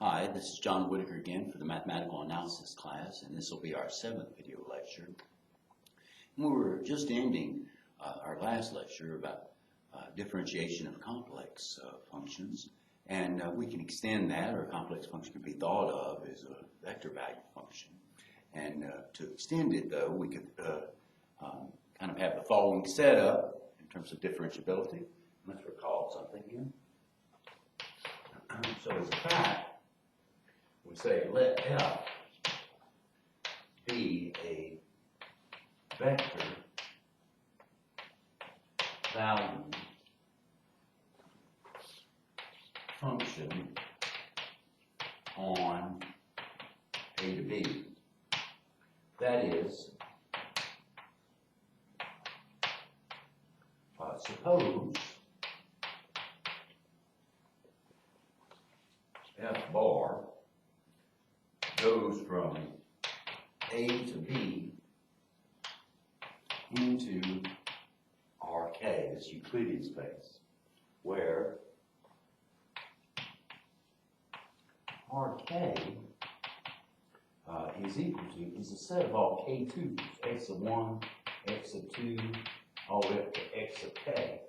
Hi, this is John Whitaker again for the Mathematical Analysis class, and this will be our 7th video lecture. We were just ending our last lecture about differentiation of complex functions, and we can extend that, or a complex function can be thought of as a vector value function. And to extend it, though, we could kind of have the following setup in terms of differentiability. Let's recall something here. So as a fact, we say let f be a vector value function on A to B. That is, suppose f bar goes from A to B into Rk, this Euclidean space, where Rk is equal to, is a set of all k2s, x of 1, x of 2, all the way up to x of k,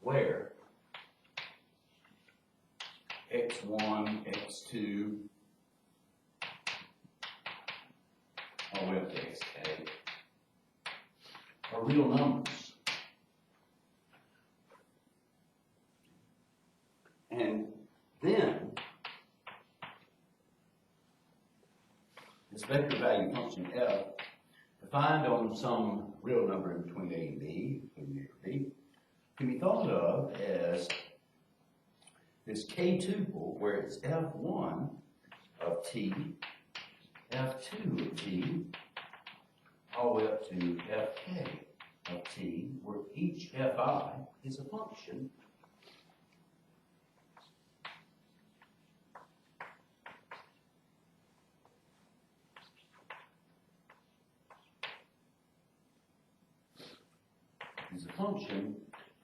where x1, x2, all the way up to xk are real numbers. And then this vector value function f, defined on some real number in between a and b, B, can be thought of as this k tuple, where it's f1 of t, f2 of t, all the way up to fk of t, where each fi is a function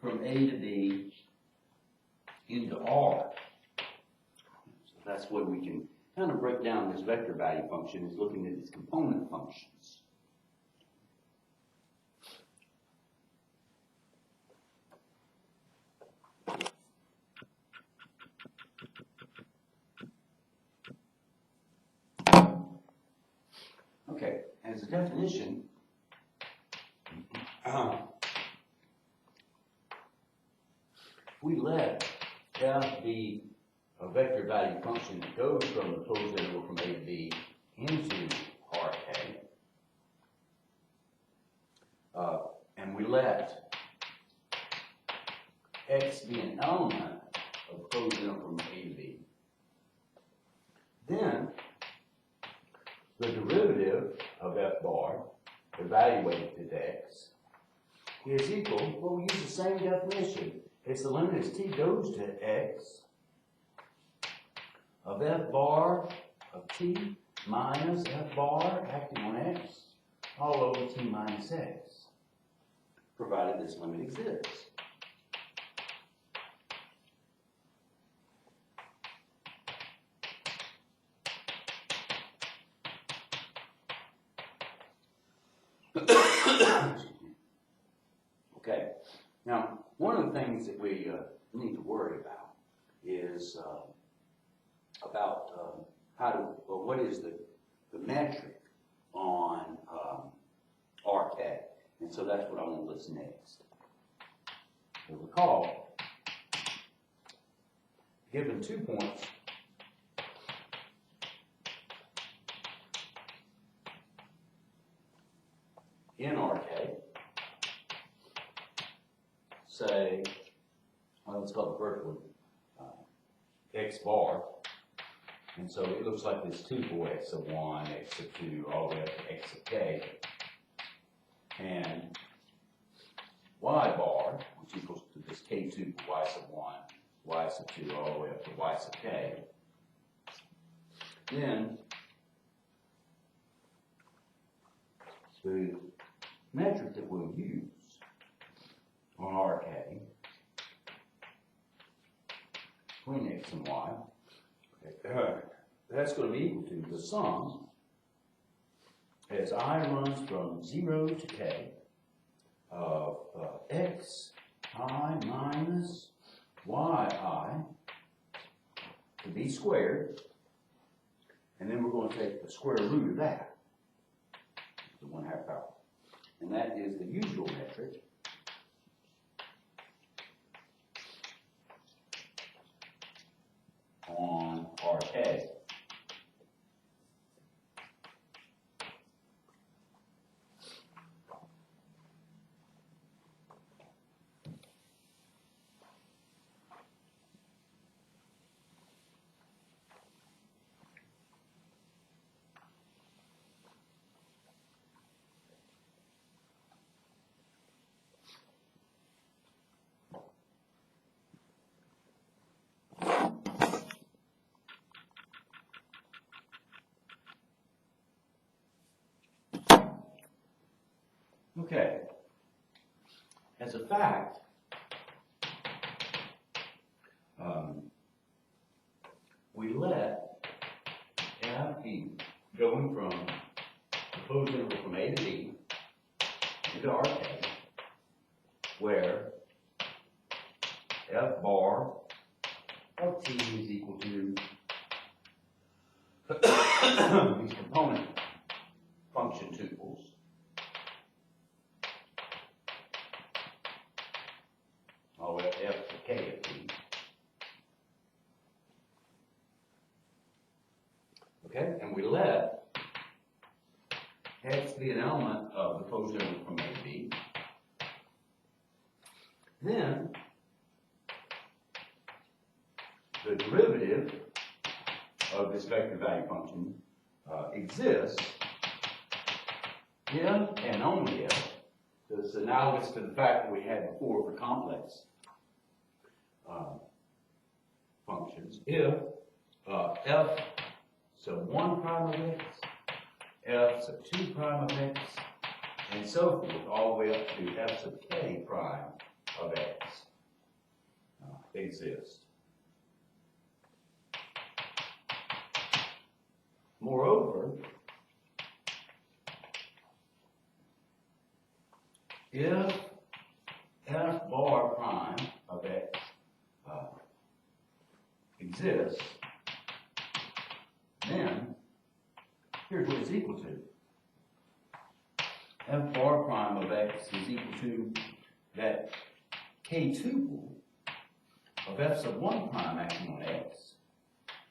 from A to B into R. So that's what we can kind of break down this vector value function, is looking at its component functions. Okay, as a definition, we let f be a vector value function that goes from the closed interval from A to B into Rk, and we let x be an element of the closed interval from A to B. Then the derivative of f bar evaluated at x is equal, well, we use the same definition. It's the limit as t goes to x of f bar of t minus f bar acting on x all over t minus x, provided this limit exists. Okay, now one of the things that we need to worry about is what is the metric on Rk, and so that's what I want to list next. So recall, given 2 points, in Rk, say, well, let's call the first one x bar, and so it looks like this tuple, x of 1, x of 2, all the way up to x of k, and y bar, which equals to this k tuple, y sub 1, y sub 2, all the way up to y sub k. Then the metric that we'll use on Rk between x and y. That's going to be equal to the sum as I runs from 0 to k of x I minus y I to b squared, and then we're going to take the square root of that, the 1/2 power. And that is the usual metric on RK. Okay. As a fact, we let F be going from the closed interval from A to B into RK, where F bar of T is equal to these component function tuples. All the way up to F to K of T. Okay, and we let X be an element of the closed interval from A to B. Then the derivative of this vector value function exists if and only if, so it's analogous to the fact that we had before for complex functions, if f sub 1 prime of x, f sub 2 prime of x, and so forth, all the way up to f sub k prime of x exist. Moreover, if f bar prime of x exists, then here's what it's equal to. F bar prime of x is equal to that k tuple of f sub 1 prime acting on x,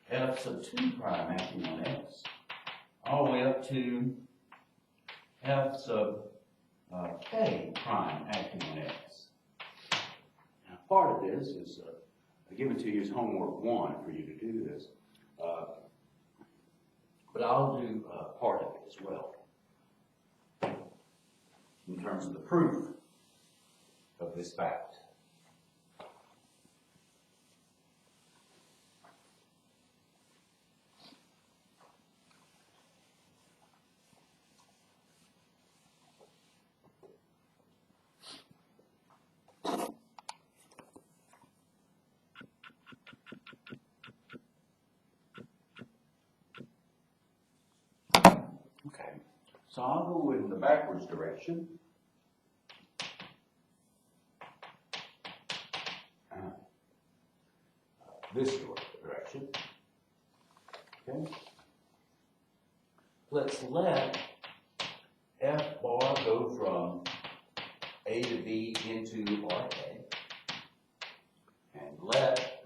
f sub 2 prime acting on x, all the way up to f sub k prime acting on x. Now, part of this is given to you as homework 1 for you to do this, but I'll do part of it as well in terms of the proof of this fact. Okay, so I'll go in the backwards direction. This direction. Okay. Let's let F bar go from A to B into RK, and let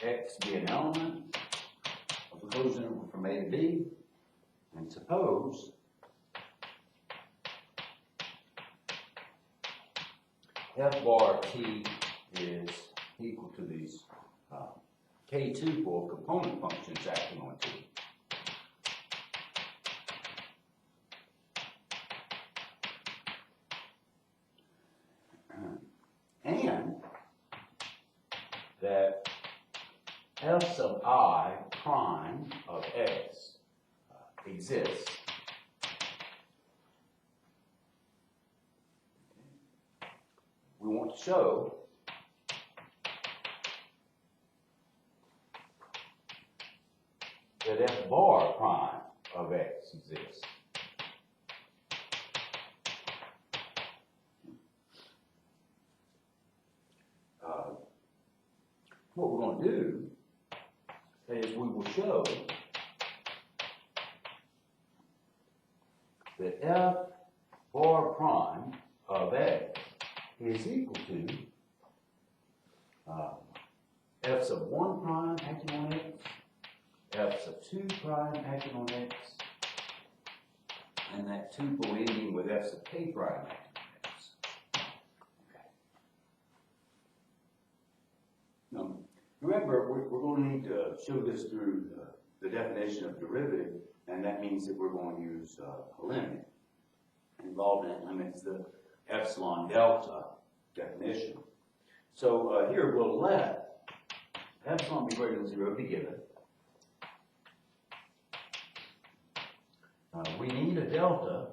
X be an element of the closed interval from A to B, and suppose F bar of T is equal to these K tuple component functions acting on T. And that f sub I prime of x exists. We want to show that f bar prime of x exists. What we're going to do is we will show that f bar prime of x is equal to f sub 1 prime acting on x, f sub 2 prime acting on x, and that tuple ending with f sub k prime acting on x. Okay. Now, remember, we're going to need to show this through the definition of derivative, and that means that we're going to use a limit. Involved in that limit is the epsilon delta definition. So here we'll let epsilon be greater than 0 be given. We need a delta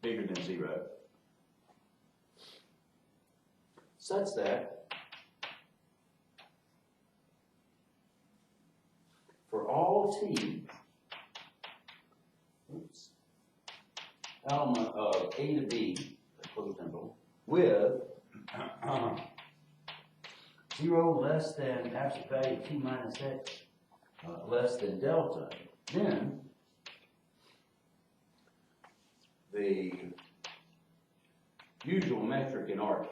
bigger than 0 such that for all t element of a to b, a closed interval, with 0 less than absolute value of t minus x less than delta, then the usual metric in RK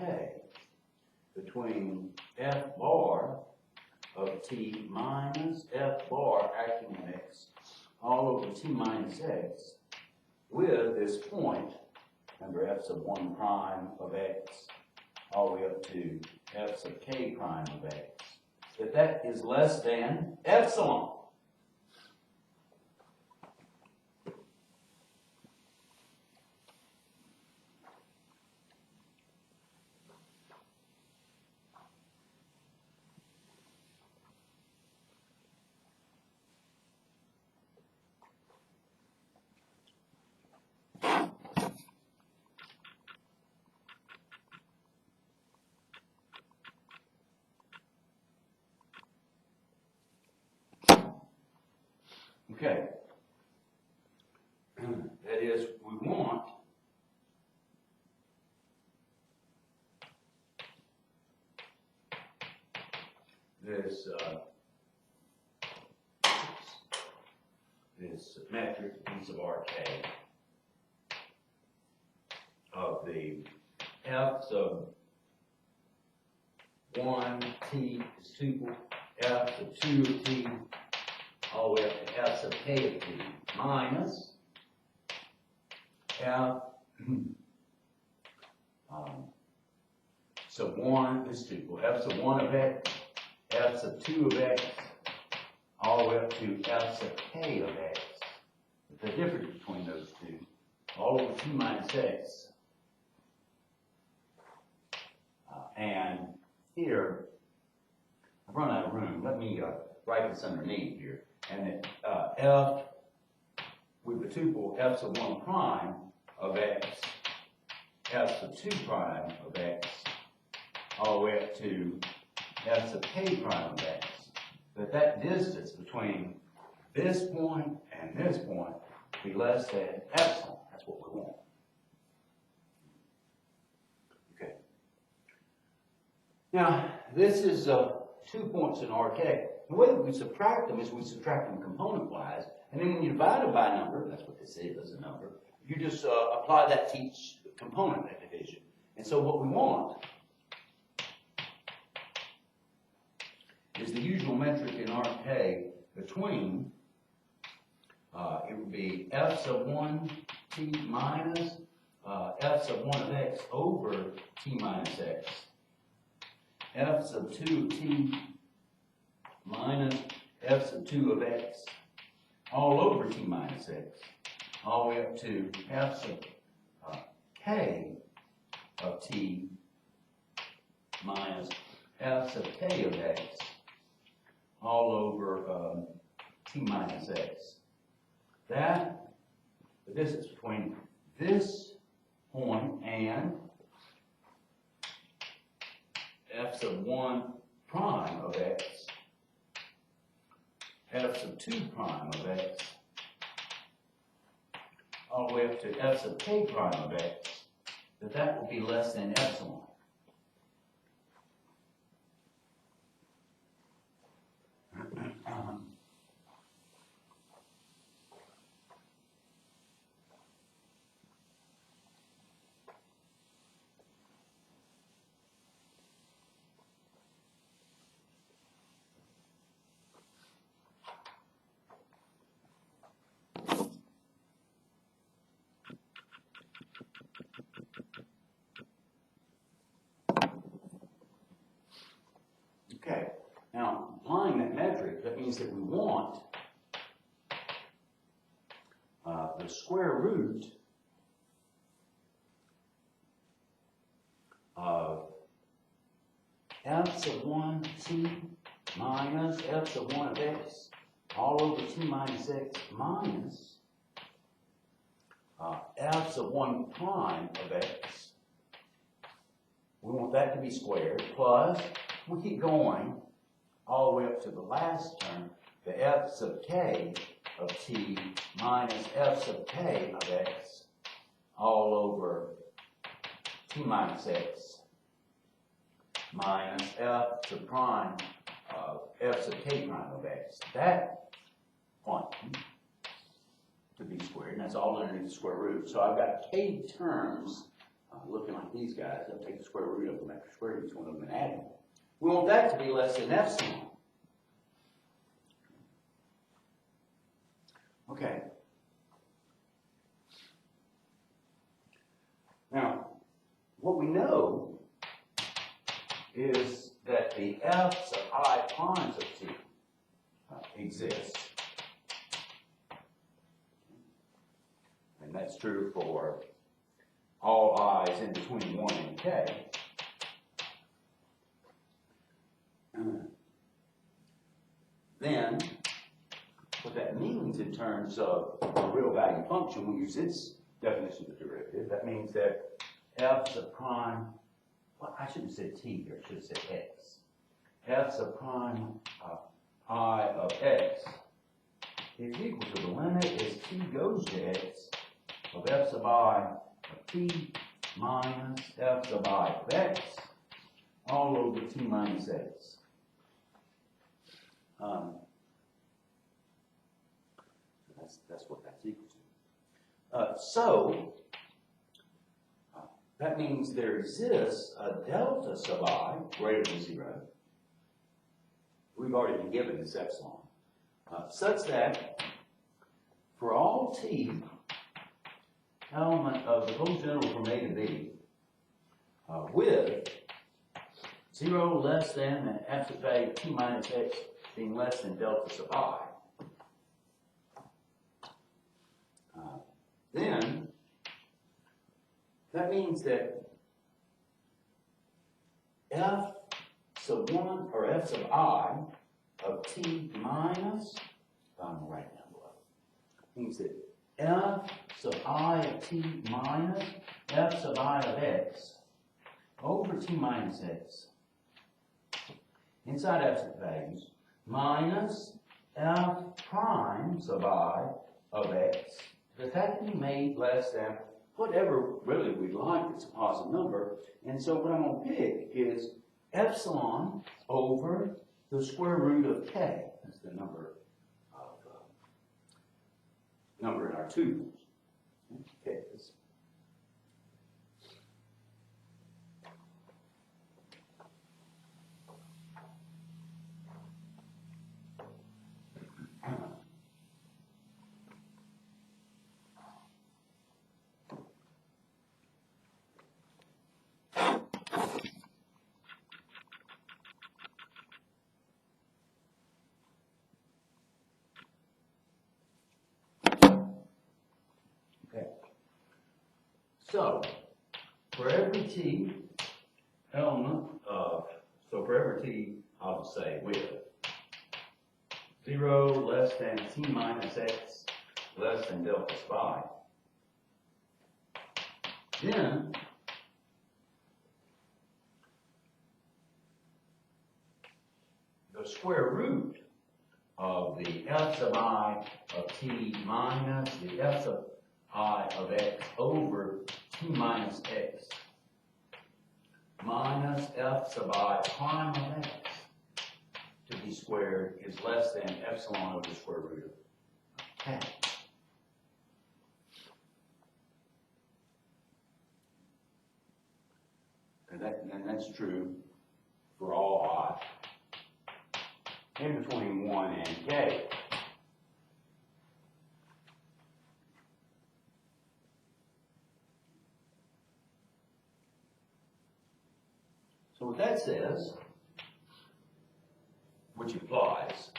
between f bar of t minus f bar acting on x all over t minus x with this point, remember f sub 1 prime of x all the way up to f sub k prime of x, that is less than epsilon. Okay, that is, we want this metric p sub RK of the f sub 1 t is tuple f sub 2 of t all the way up to f sub k of t minus f sub 1 is tuple f sub 1 of x, f sub 2 of x, all the way up to f sub k of x. The difference between those two, all over t minus x. And here, I've run out of room. Let me write this underneath here. And that f with the tuple f sub 1 prime of x, f sub 2 prime of x, all the way up to f sub k prime of x, that distance between this point and this point be less than epsilon. That's what we want. Okay. Now, this is 2 points in RK. The way that we subtract them is we subtract them component-wise, and then when you divide them by a number, that's what this is, a number, you just apply that to each component, that division. And so what we want is the usual metric in RK between, it would be f sub 1 t minus f sub 1 of x over t minus x, f sub 2 of t minus f sub 2 of x all over t minus x, all the way up to f sub k of t minus f sub k of x all over t minus x. That, the distance between this point and f sub 1 prime of x f sub 2 prime of x all the way up to f sub k prime of x, that will be less than epsilon. Okay, now applying that metric, that means that we want the square root of f sub 1 t minus f sub 1 of x all over t minus x minus f sub 1 prime of x. We want that to be squared, plus, we keep going all the way up to the last term, the f sub k of t minus f sub k of x all over t minus x minus f sub prime of f sub k prime of x. That quantity to be squared, and that's all underneath the square root. So I've got k terms looking like these guys. I'll take the square root of them after squaring each one of them and add them. We want that to be less than epsilon. Okay. Now, what we know is that the f sub I primes of t exist. And that's true for all i's in between 1 and k. Then, what that means in terms of a real value function, we use its definition of the derivative. That means that f sub prime, well, I shouldn't have said t here, I should have said x. F sub prime I of x is equal to the limit as t goes to x of f sub I of t minus f sub I of x all over t minus x. That's what that's equal to. So that means there exists a delta sub I greater than 0. We've already been given this epsilon, such that for all t element of the closed interval from A to B, with 0 less than the absolute value of t minus x being less than delta sub I, then that means that f sub 1 or f sub I of t minus, I'm going to write it down below, means that f sub I of t minus f sub I of x over t minus x inside absolute values minus f prime sub I of x, that can be made less than whatever really we'd like. It's a positive number. And so what I'm going to pick is epsilon over the square root of k. That's the number in our tuples. Okay. So, for every t element of, so for every t, I'll just say with 0 less than t minus x less than delta phi, then the square root of the f sub I of t minus the f sub I of x over t minus x minus f sub I prime of x to be squared is less than epsilon over the square root of k. And that's true for all I in between 1 and k. So what that says, which implies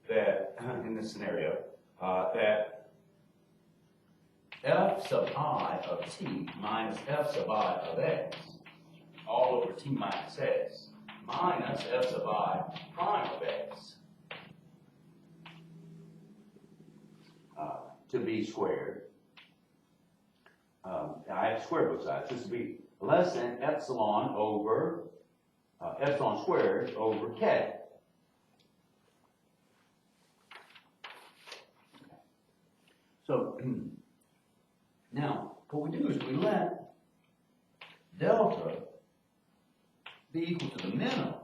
that in this scenario, that f sub I of t minus f sub I of x all over t minus x minus f sub I prime of x to be squared. I have to square both sides. This would be less than epsilon over epsilon squared over k. So now what we do is we let delta be equal to the minimum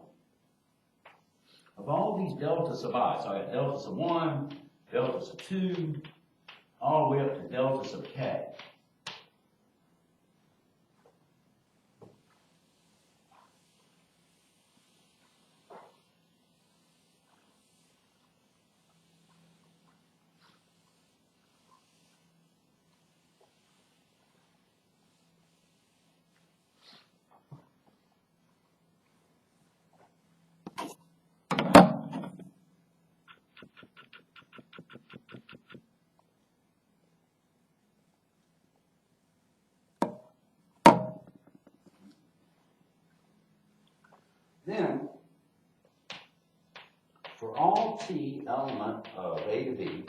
of all these delta sub I. So I got delta sub 1, delta sub 2, all the way up to delta sub k. Then, for all t element of a to b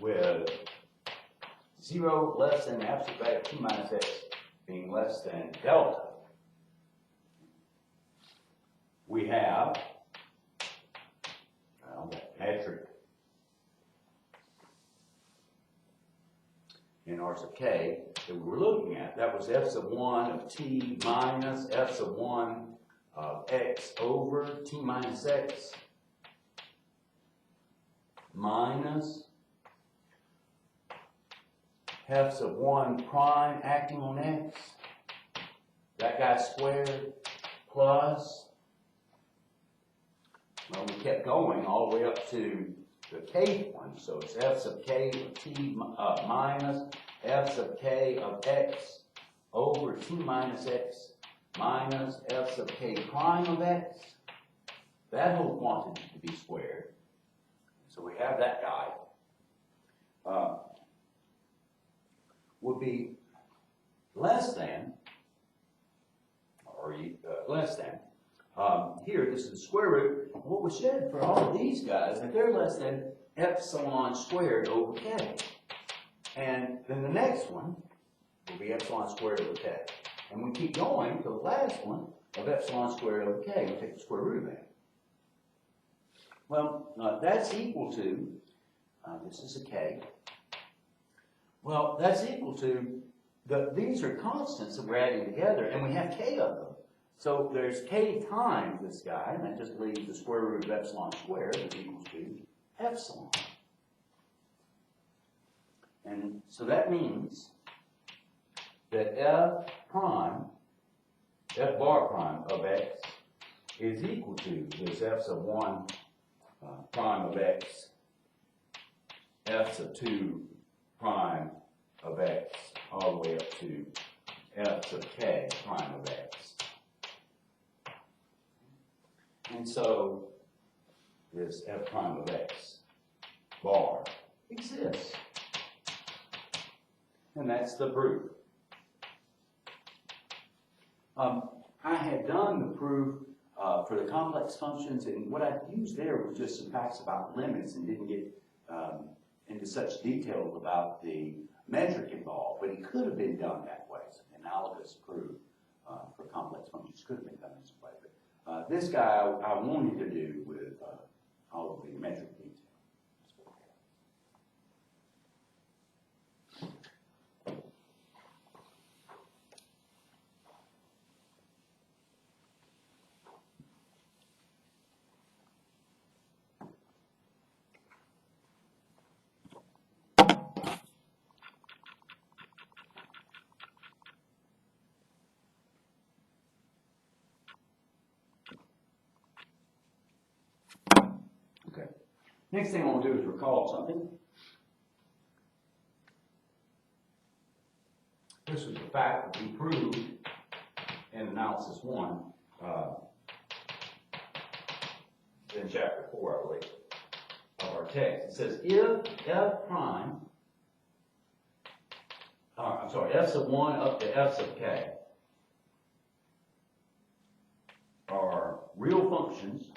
with 0 less than the absolute value of t minus x being less than delta, we have that metric in R sub k that we were looking at. That was f sub 1 of t minus f sub 1 of x over t minus x minus f sub 1 prime acting on x, that guy squared, plus, well, we kept going all the way up to the kth one, so it's f sub k of t minus f sub k of x over t minus x minus f sub k prime of x, that whole quantity to be squared. So we have that guy. Would be less than, or less than, here this is the square root. What was said for all of these guys, that they're less than epsilon squared over k. And then the next one will be epsilon squared over k. And we keep going to the last one of epsilon squared over k. We take the square root of that. Well, that's equal to, this is a k. Well, that's equal to, these are constants that we're adding together, and we have k of them. So there's k times this guy, and that just leaves the square root of epsilon squared is equal to epsilon. And so that means that f bar prime of x is equal to this f sub 1 prime of x, f sub 2 prime of x, all the way up to f sub k prime of x. And so this f prime of x bar exists. And that's the proof. I had done the proof for the complex functions, and what I used there was just some facts about limits and didn't get into such detail about the metric involved, but it could have been done that way. So analogous proof for complex functions could have been done this way. But this guy I wanted to do with all of the metric detail. Okay. Next thing I want to do is recall something. This was the fact that we proved in analysis 1 in chapter 4, I believe, of our text. It says if f prime, f sub 1 up to f sub k are real functions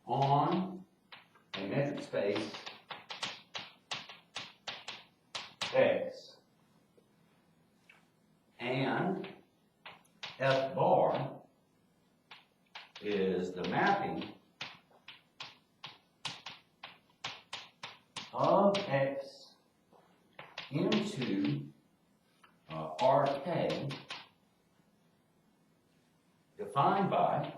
on a metric space X, and F bar is the mapping of X into RK defined by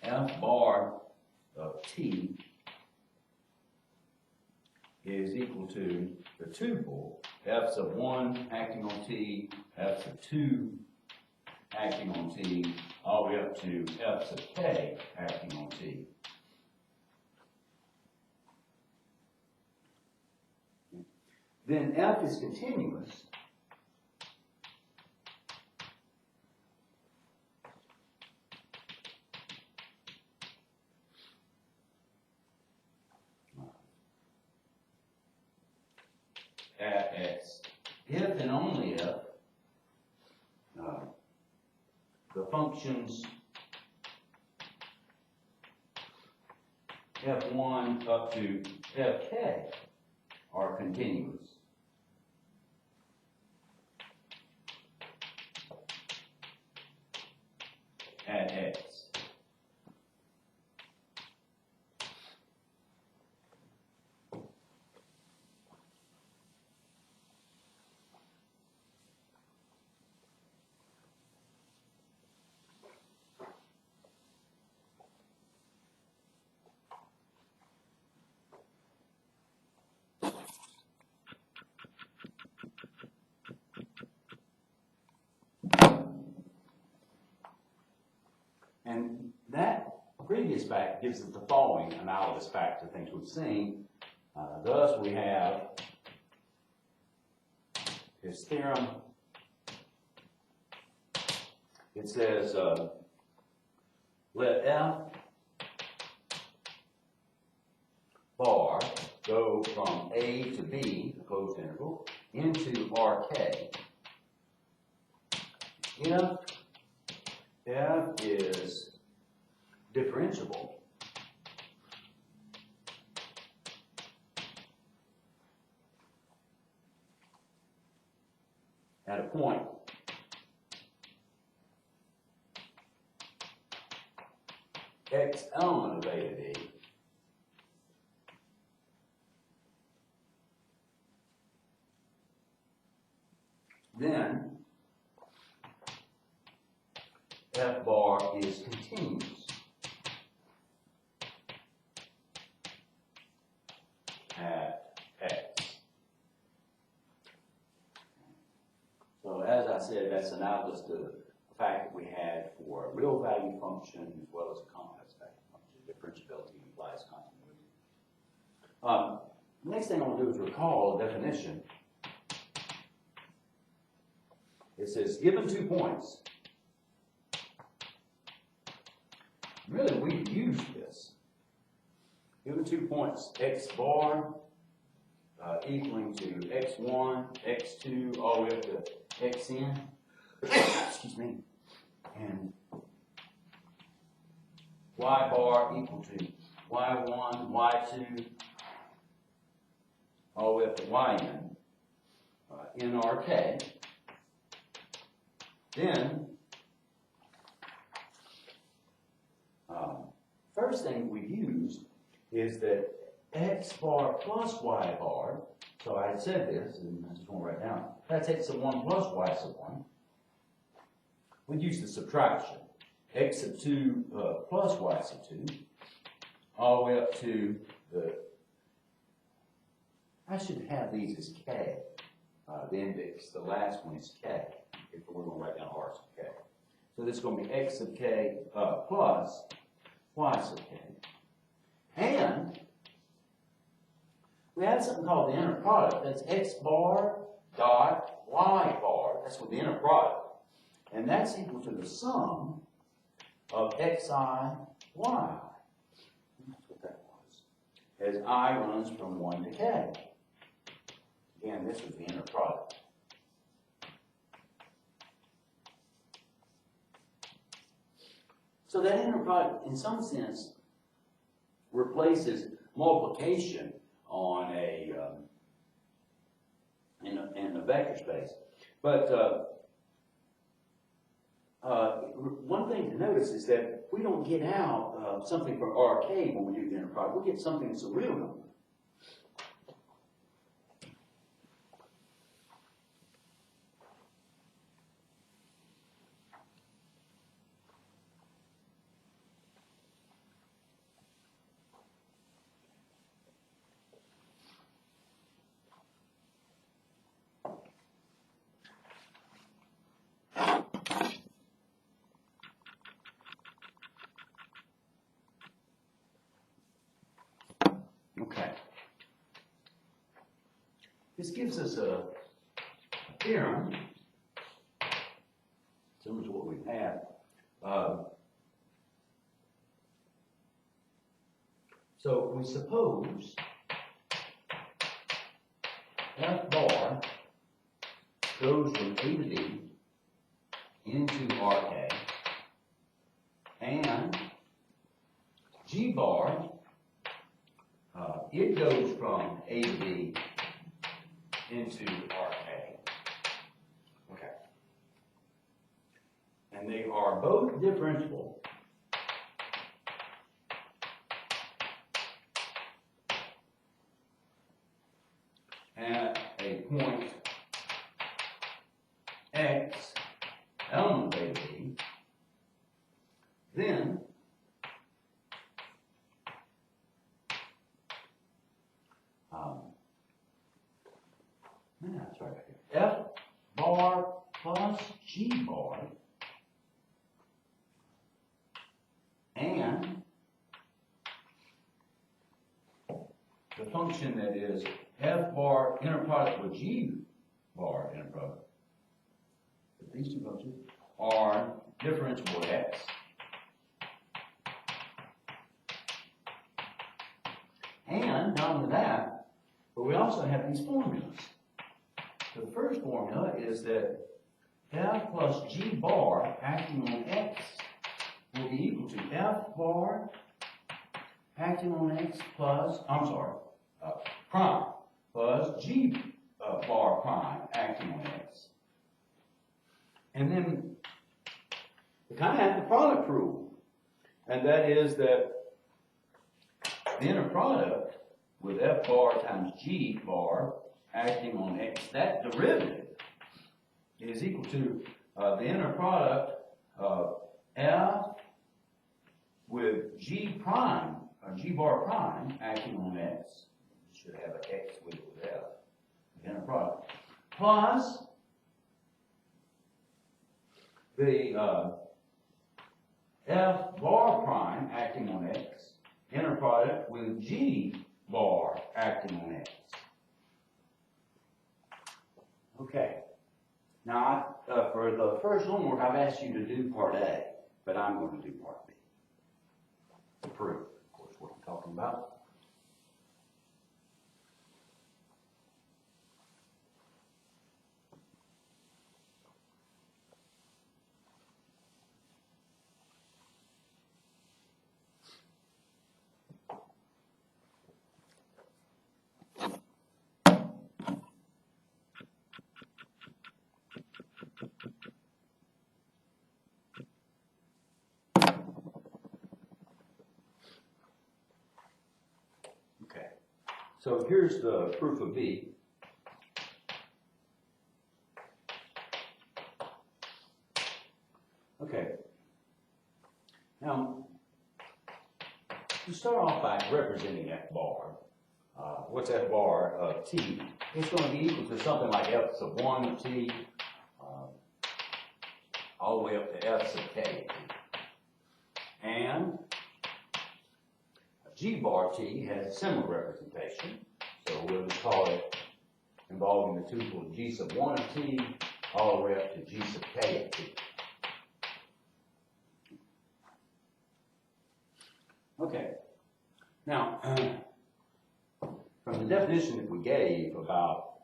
F bar of T is equal to the tuple F sub 1 acting on T, F sub 2 acting on T, all the way up to F sub K acting on T. Then F is continuous at X if and only if the functions f1 up to fk are continuous. At X. And that previous fact gives us the following analogous fact to things we've seen. Thus, we have his theorem. It says, let F bar go from A to B, the closed interval, into RK. If F is differentiable, at a point X element of A to B, then F bar is continuous at X. So as I said, that's analogous to the fact that we had for a real value function as well as a complex value function. Differentiability implies continuity. The next thing I want to do is recall a definition. It says, given 2 points, really, we've used this. Given 2 points, X bar equaling to X1, X2, all the way up to Xn, excuse me, and Y bar equal to y1, y2, all the way up to yn, nRk. Then, first thing we used is that x bar plus y bar, so I had said this, and I just want to write down, that's x sub 1 plus y sub 1. We'd use the subtraction, x sub 2 plus y sub 2, all the way up to the, I should have these as k, the index, the last one is k, if we're going to write down r sub k. So this is going to be x sub k plus y sub k. And we have something called the inner product. That's x bar dot y bar. That's what the inner product. And that's equal to the sum of xi, y. That's what that was. As I runs from 1 to k. Again, this was the inner product. So that inner product, in some sense, replaces multiplication on in a vector space. But one thing to notice is that we don't get out something from RK when we do the inner product. We get something that's a real number. Okay. This gives us a theorem, similar to what we've had. So we suppose F bar goes from A to D into RK, and G bar, it goes from A to D into RK. Okay. And they are both differentiable at a point X, element of A to D, then that's right here. F bar plus G bar and the function that is F bar inner product with G bar inner product. These two functions are differentiable at X. And not only that, but we also have these formulas. The first formula is that F plus G bar acting on X will be equal to F bar acting on X plus, prime, plus G bar prime acting on X. And then we kind of have the product rule. And that is that the inner product with F bar times G bar acting on X, that derivative is equal to the inner product of F with G prime, or G bar prime acting on X. You should have an X with F, the inner product, plus the F bar prime acting on X, inner product with G bar acting on X. Okay. Now, for the first homework, I've asked you to do part A, but I'm going to do part B. To prove, of course, what I'm talking about. So here's the proof of B. Okay. Now, you start off by representing F bar. What's F bar of T? It's going to be equal to something like F sub 1 of T, all the way up to F sub K. And G bar T has a similar representation, so we'll just call it involving the tuple G sub 1 of T all the way up to G sub K of T. Okay, now from the definition that we gave about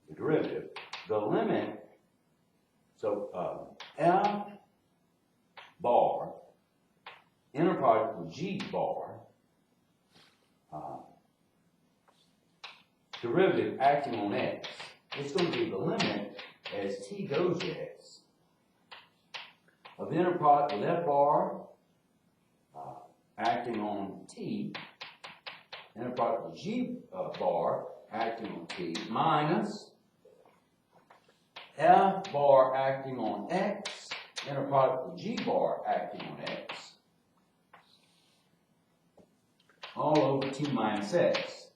the derivative, the limit, so F bar inner product with G bar, derivative acting on X, it's going to be the limit as T goes to X of the inner product with F bar acting on T, inner product with G bar acting on T, minus F bar acting on X, inner product with G bar acting on X, all over T minus X.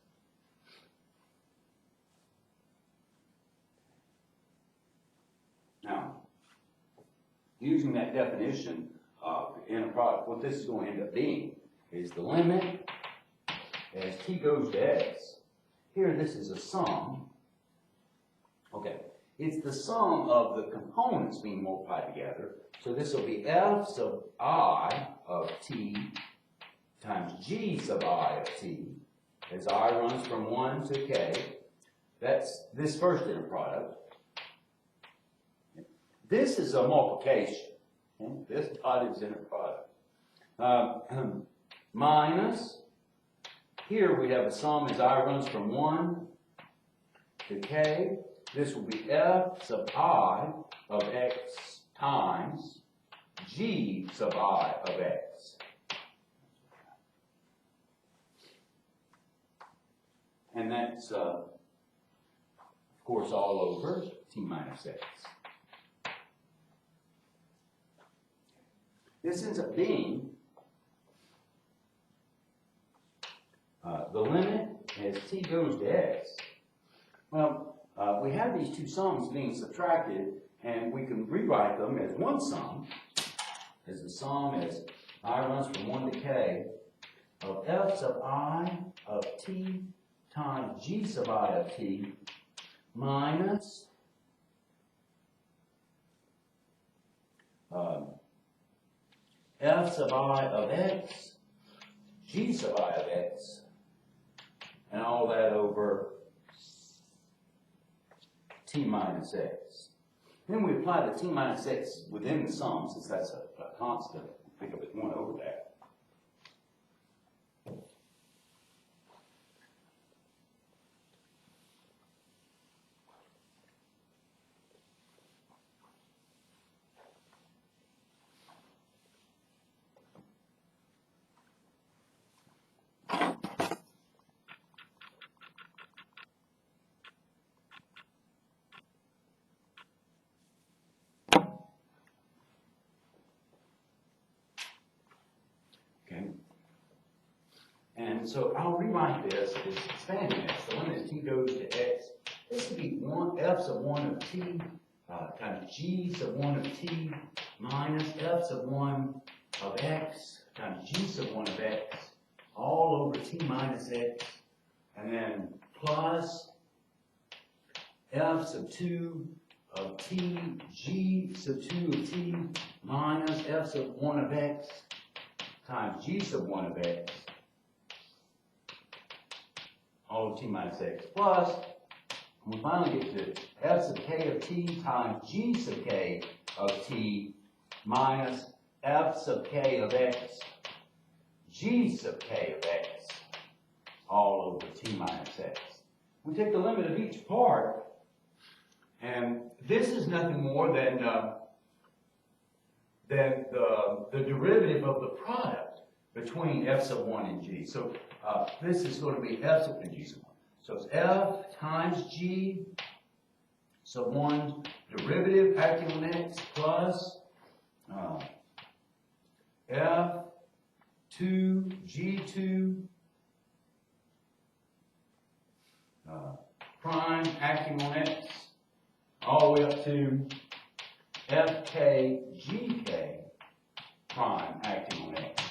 Now, using that definition of the inner product, what this is going to end up being is the limit as T goes to X. Here, this is a sum. Okay, it's the sum of the components being multiplied together. So this will be F sub I of T times G sub I of T as I runs from 1 to K. That's this first inner product. This is a multiplication. This dot is inner product. Minus, here we have a sum as I runs from 1 to K. This will be F sub I of X times G sub I of X. And that's, of course, all over T minus X. This ends up being the limit as T goes to X. Well, we have these two sums being subtracted, and we can rewrite them as one sum, as the sum as I runs from 1 to K of F sub I of T times G sub I of T minus F sub I of X, G sub I of X, and all that over T minus X. Then we apply the T minus X within the sum, since that's a constant. Think of it 1 over that. And so I'll rewrite this as expanding X. So when as T goes to X, this would be F sub 1 of T times G sub 1 of T minus F sub 1 of X times G sub 1 of X all over T minus X, and then plus F sub 2 of T G sub 2 of T minus F sub 1 of X times G sub 1 of X all of T minus X, plus, and we finally get to F sub K of T times G sub K of T minus F sub K of X, G sub K of X, all over T minus X. We take the limit of each part, and this is nothing more than the derivative of the product between f sub 1 and g. So this is going to be f sub and g sub 1. So it's f times g sub 1 derivative acting on x plus f2 g2 prime acting on x all the way up to fk gk prime acting on x.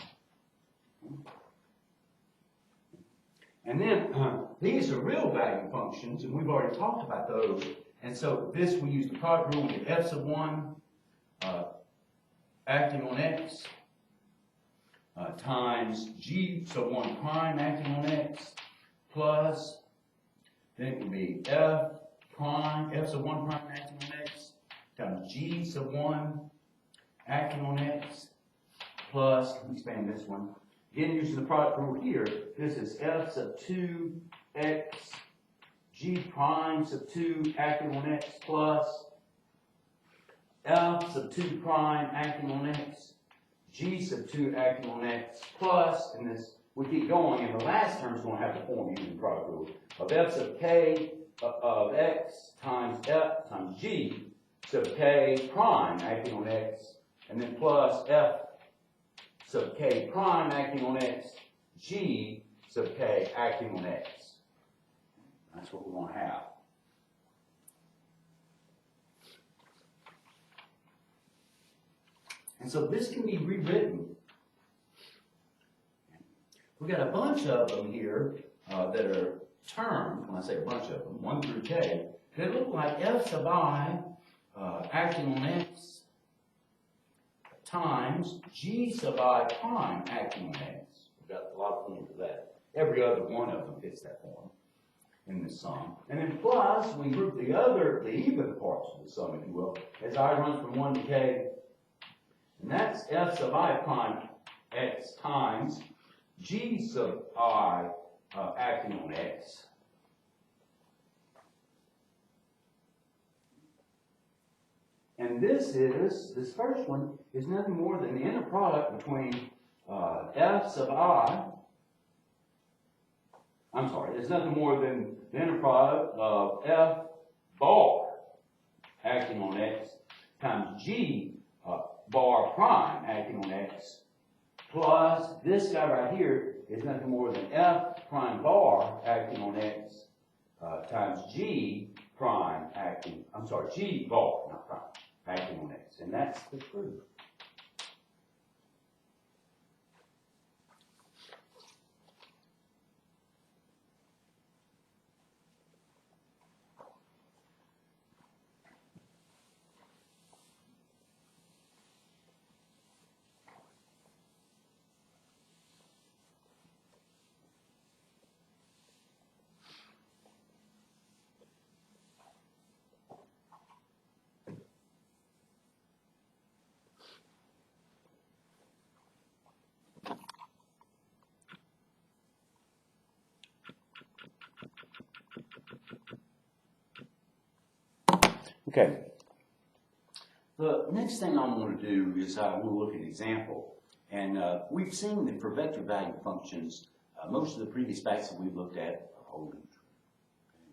And then these are real value functions, and we've already talked about those. And so this, we use the product rule, we get f sub 1 acting on x times g sub 1 prime acting on x plus, then it would be f sub 1 prime acting on x times g sub 1 acting on x plus, let me expand this one. Again, using the product rule here, this is f sub 2 x g prime sub 2 acting on x plus f sub 2 prime acting on x, g sub 2 acting on x plus, and this, we keep going, and the last term is going to have the form using the product rule of f sub k of x times f times g sub k prime acting on x, and then plus f sub k prime acting on x, g sub k acting on x. That's what we want to have. And so this can be rewritten. We've got a bunch of them here that are termed, when I say a bunch of them, 1 through k, they look like f sub I acting on x times g sub I prime acting on x. We've got a lot of forms of that. Every other one of them fits that form in this sum. And then plus, we group the even parts of the sum, if you will, as I runs from 1 to k. And that's f sub I prime x times g sub I acting on x. And this first one is nothing more than the inner product between f sub I, it's nothing more than the inner product of f bar acting on x times g bar prime acting on x plus this guy right here is nothing more than f prime bar acting on x times g prime acting, g bar, not prime, acting on x. And that's the proof. Okay. The next thing I'm going to do is I want to look at an example. And we've seen that for vector value functions, most of the previous facts that we've looked at are holding true.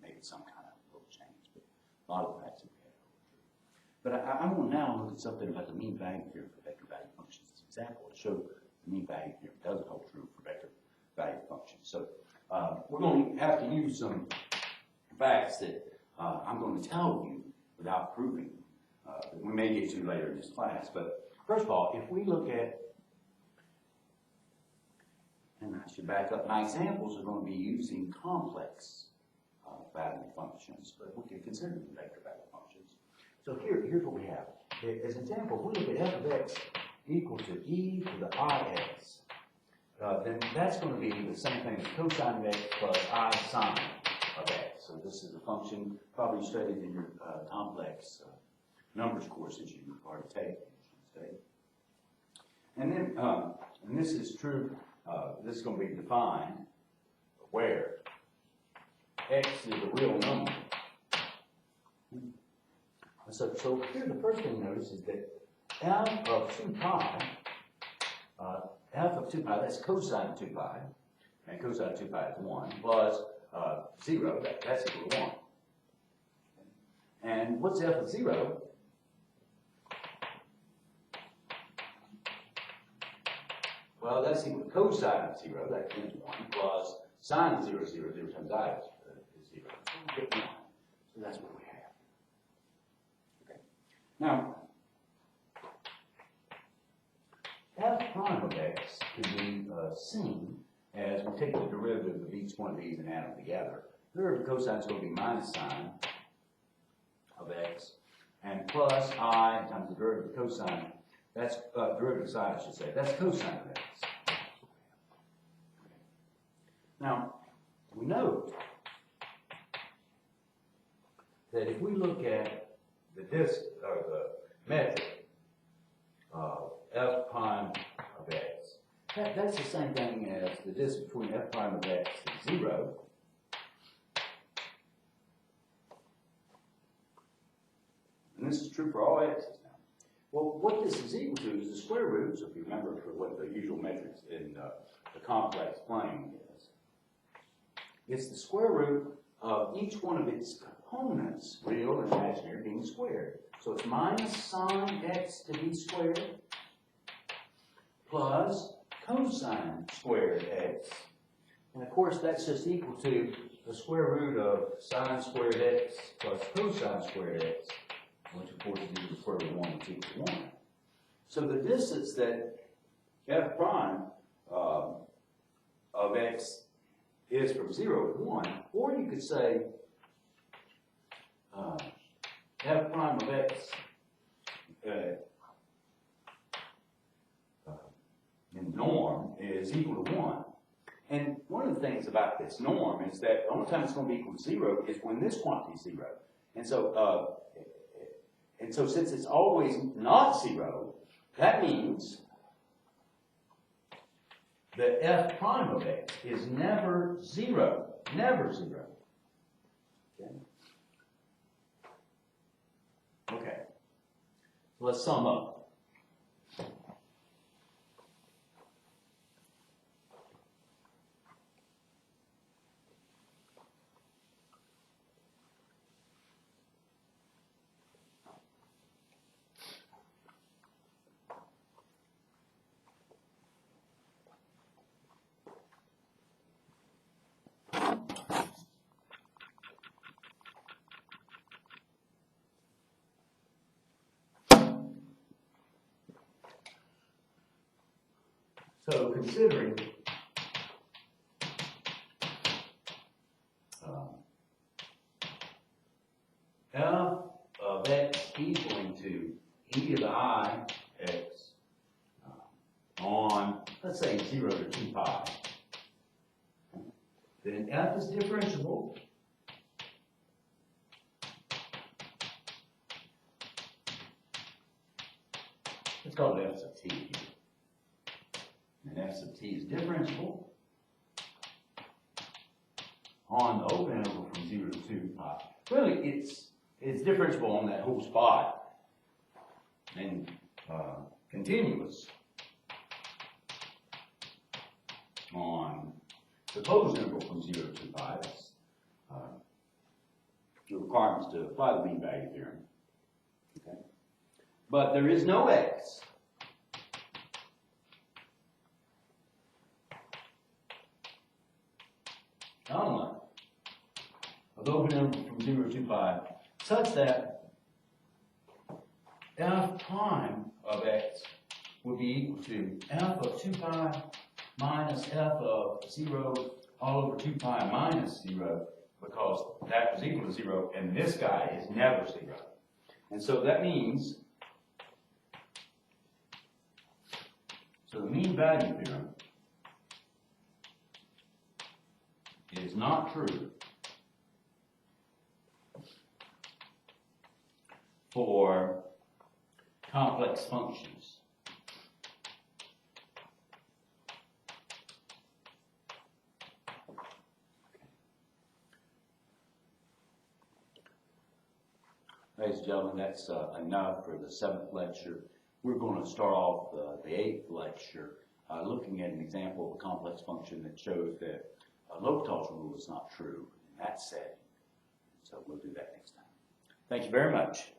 Maybe some kind of little change, but a lot of the facts that we had hold true. But I'm going to now look at something about the mean value theorem for vector value functions. It's an example to show the mean value theorem doesn't hold true for vector value functions. So we're going to have to use some facts that I'm going to tell you without proving that we may get to later in this class. But first of all, if we look at, and I should back up, my examples are going to be using complex value functions, but we can consider them vector value functions. So here's what we have. As an example, if we look at f of x equal to e to the ix, then that's going to be the same thing as cosine of x plus I sine of x. So this is a function probably studied in your complex numbers courses you've already taken. And then, and this is true, this is going to be defined where x is a real number. So here the first thing to notice is that f of 2 pi, f of 2 pi, that's cosine of 2 pi, and cosine of 2 pi is 1, plus 0, that's equal to 1. And what's f of 0? Well, that's equal to cosine of 0, that is 1, plus sine of 0, 0 times I is 0. So we get 1. So that's what we have. Okay. Now, f prime of x can be seen as we take the derivative of each one of these and add them together. The derivative of cosine is going to be minus sine of x, and plus I times the derivative of cosine. That's derivative of sine, I should say. That's cosine of x. Now, we know that if we look at the metric of f prime of x, that's the same thing as the distance between f prime of x and 0. And this is true for all x's now. Well, what this is equal to is the square root, so if you remember for what the usual metrics in the complex plane is. It's the square root of each one of its components, real and imaginary, being squared. So it's minus sine x to be squared plus cosine squared x. And of course, that's just equal to the square root of sine squared x plus cosine squared x, which of course is equal to the square root of 1, which equals 1. So the distance that f prime of x is from 0 to 1, or you could say f prime of x in norm is equal to 1. And one of the things about this norm is that the only time it's going to be equal to 0 is when this quantity is 0. And so since it's always not 0, that means that f prime of x is never 0. Never 0. Okay? Okay. Let's sum up. So considering f of x equaling to e to the I x on, let's say, 0 to 2 pi, then f is differentiable. Let's call it f sub t here. And f sub t is differentiable on the open interval from 0 to 2 pi. Really, it's differentiable on that whole spot and continuous on the closed interval from 0 to 2 pi. That's the requirements to apply the mean value theorem. Okay? But there is no x. Of the open interval from 0 to 2 pi, such that f prime of x would be equal to f of 2 pi minus f of 0 all over 2 pi minus 0, because that was equal to 0, and this guy is never 0. And so that means, so the mean value theorem is not true for complex functions. Ladies and gentlemen, that's enough for the 7th lecture. We're going to start off the 8th lecture looking at an example of a complex function that shows that L'Hopital's rule is not true in that setting. So we'll do that next time. Thank you very much.